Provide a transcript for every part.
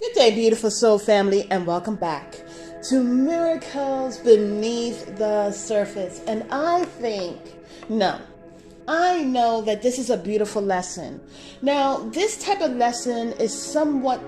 Good day, beautiful soul family, and welcome back to Miracles Beneath the Surface. And I know that this is a beautiful lesson. Now, this type of lesson is somewhat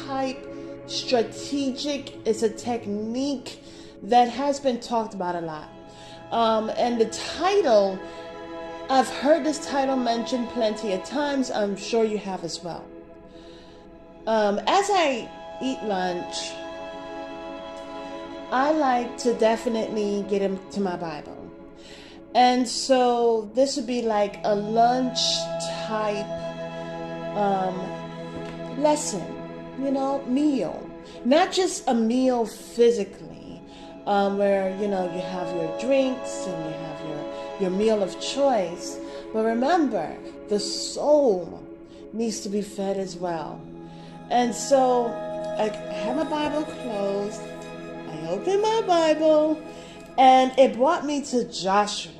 type strategic. It's a technique that has been talked about a lot. And the title, I've heard this title mentioned plenty of times. I'm sure you have as well. As I eat lunch, I like to definitely get into my Bible. And so this would be like a lunch type lesson, meal. Not just a meal physically, where, you have your drinks and you have your meal of choice. But remember, the soul needs to be fed as well. And so I have my Bible closed. I opened my Bible and it brought me to Joshua.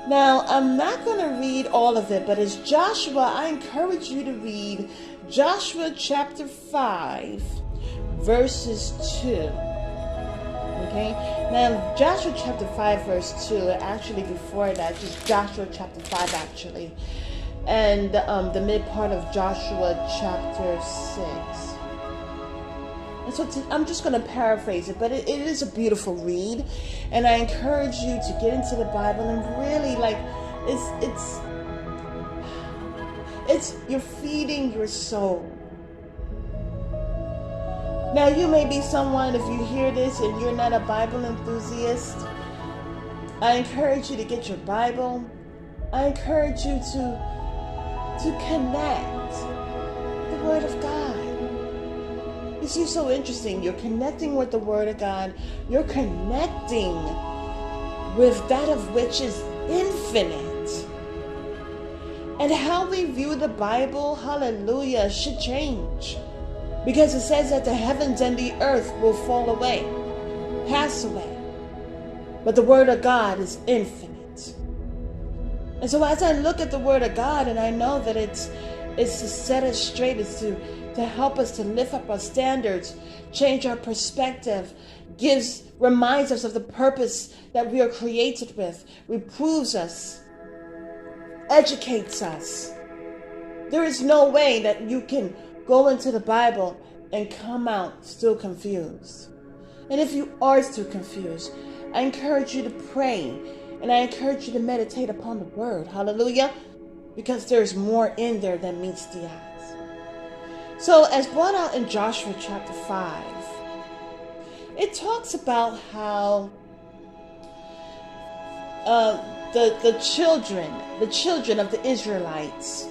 Now, I'm not going to read all of it, but as Joshua, I encourage you to read Joshua chapter 5, verses 2. Okay? Now, Joshua chapter 5, verse 2, actually before that, just Joshua chapter 5, actually. And the mid part of Joshua chapter 6. And so I'm just going to paraphrase it, but it is a beautiful read. And I encourage you to get into the Bible and really, it's you're feeding your soul. Now, you may be someone, if you hear this and you're not a Bible enthusiast, I encourage you to get your Bible. I encourage you to connect the Word of God. You see, so interesting. You're connecting with the Word of God. You're connecting with that of which is infinite. And how we view the Bible, hallelujah, should change. Because it says that the heavens and the earth will fall away, pass away. But the Word of God is infinite. And so as I look at the Word of God, and I know that it's to set us straight, it's to help us to lift up our standards, change our perspective, reminds us of the purpose that we are created with, reproves us, educates us. There is no way that you can go into the Bible and come out still confused. And if you are still confused, I encourage you to pray. And I encourage you to meditate upon the Word. Hallelujah. Because there's more in there than meets the eyes. So as brought out in Joshua chapter 5, it talks about how the children of the Israelites,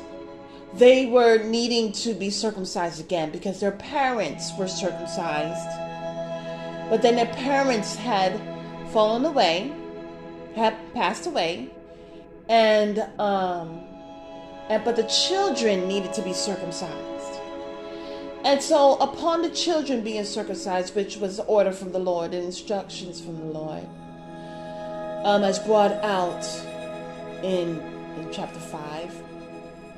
they were needing to be circumcised again because their parents were circumcised. But then their parents had fallen away, had passed away, but the children needed to be circumcised. And so upon the children being circumcised, which was the order from the Lord and instructions from the Lord, as brought out in chapter 5,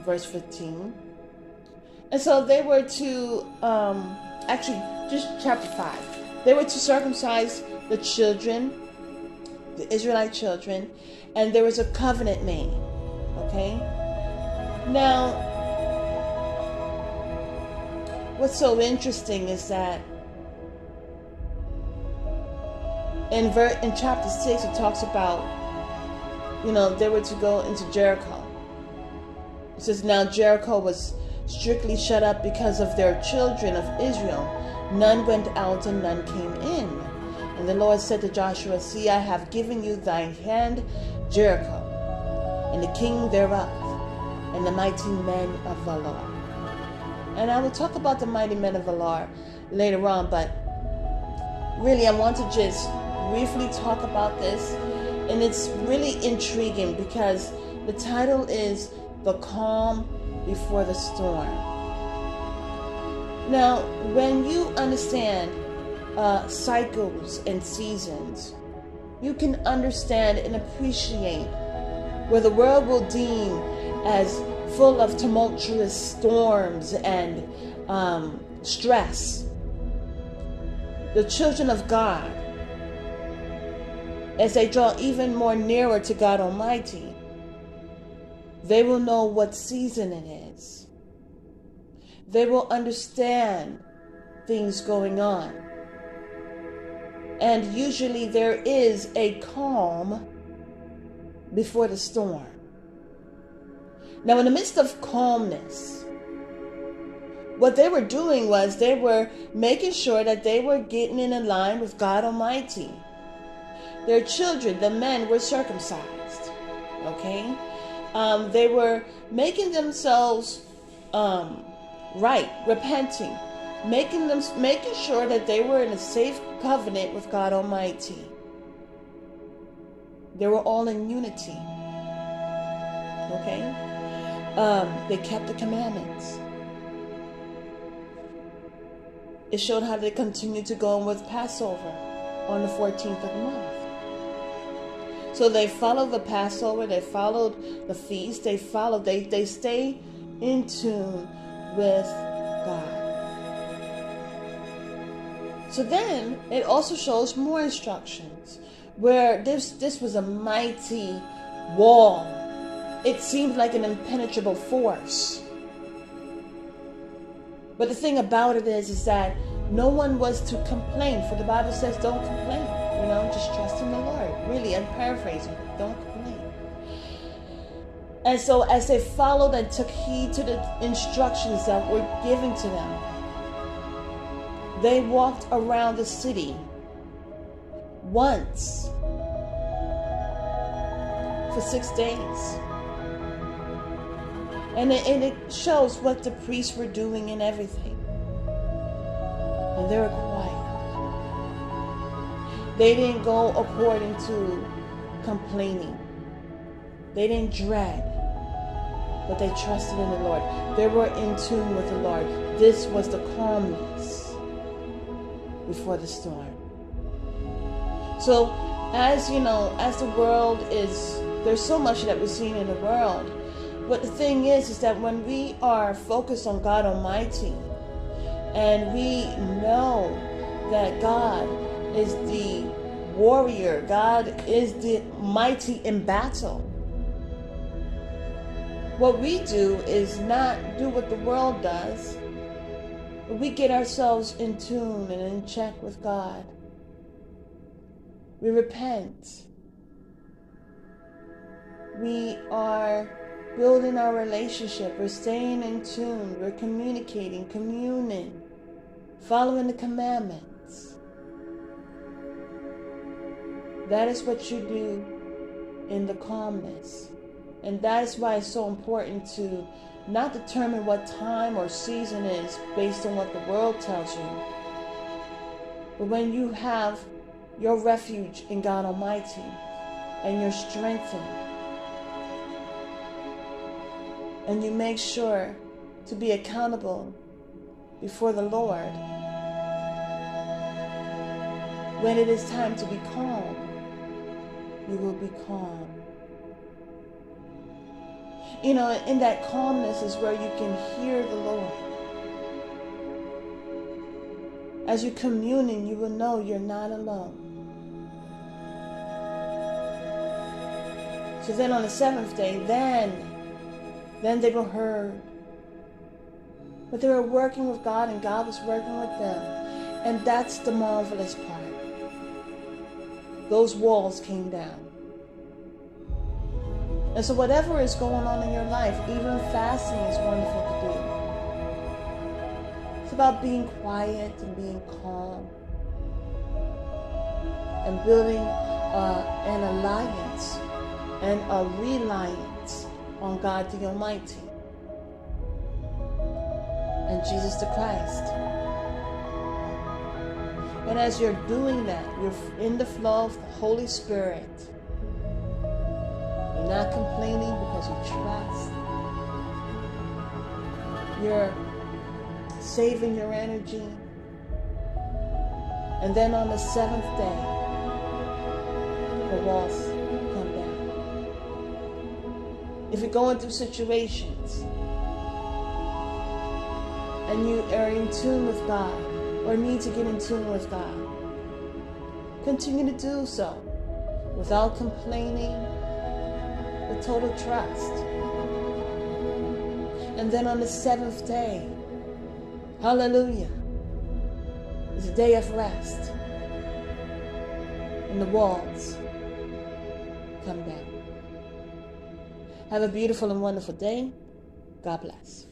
verse 15. And so they were to, just chapter 5, they were to circumcise the children, the Israelite children, and there was a covenant made. Okay? Now, what's so interesting is that in chapter 6 it talks about, they were to go into Jericho. It says, now Jericho was strictly shut up because of their children of Israel. None went out and none came in. And the Lord said to Joshua, see, I have given you thine hand, Jericho, and the king thereof, and the mighty men of valor. And I will talk about the mighty men of valor later on, but really I want to just briefly talk about this. And it's really intriguing because the title is The Calm Before the Storm. Now, when you understand cycles and seasons, you can understand and appreciate where the world will deem as full of tumultuous storms and stress. The children of God, as they draw even more nearer to God Almighty, they will know what season it is. They will understand things going on. And usually there is a calm before the storm. Now, in the midst of calmness, what they were doing was they were making sure that they were getting in line with God Almighty. Their children, the men, were circumcised. Okay? They were making themselves right, repenting, making sure that they were in a safe covenant with God Almighty. They were all in unity. Okay? They kept the commandments. It showed how they continued to go on with Passover on the 14th of the month. So they followed the Passover, they followed the feast, they stay in tune with God. So then it also shows more instructions where this was a mighty wall. It seemed like an impenetrable force. But the thing about it is that no one was to complain, for the Bible says don't complain. Just trust in the Lord. Really, I'm paraphrasing. Don't complain. And so as they followed and took heed to the instructions that were given to them, they walked around the city once for 6 days. And it shows what the priests were doing and everything. And they were quiet. They didn't go according to complaining. They didn't dread, but they trusted in the Lord. They were in tune with the Lord. This was the calmness before the storm. So, as the world is, there's so much that we're seeing in the world. But the thing is that when we are focused on God Almighty, and we know that God is the warrior, God is the mighty in battle, what we do is not do what the world does, but we get ourselves in tune and in check with God. We repent. We are building our relationship. We're staying in tune. We're communicating, communing, following the commandments. That is what you do in the calmness. And that is why it's so important to not determine what time or season is based on what the world tells you. But when you have your refuge in God Almighty and you're strengthened, and you make sure to be accountable before the Lord, when it is time to be calm, you will be calm. In that calmness is where you can hear the Lord. As you're communing, you will know you're not alone. So then on the seventh day, then they were heard. But they were working with God, and God was working with them. And that's the marvelous part. Those walls came down. And so whatever is going on in your life, even fasting is wonderful to do. It's about being quiet and being calm. And building an alliance and a reliance on God the Almighty and Jesus the Christ. And as you're doing that, you're in the flow of the Holy Spirit. You're not complaining because you trust. You're saving your energy. And then on the seventh day, the walls come down. If you're going through situations and you are in tune with God or need to get in tune with God, continue to do so without complaining, with total trust. And then on the seventh day, hallelujah, is a day of rest. And the walls come down. Have a beautiful and wonderful day. God bless.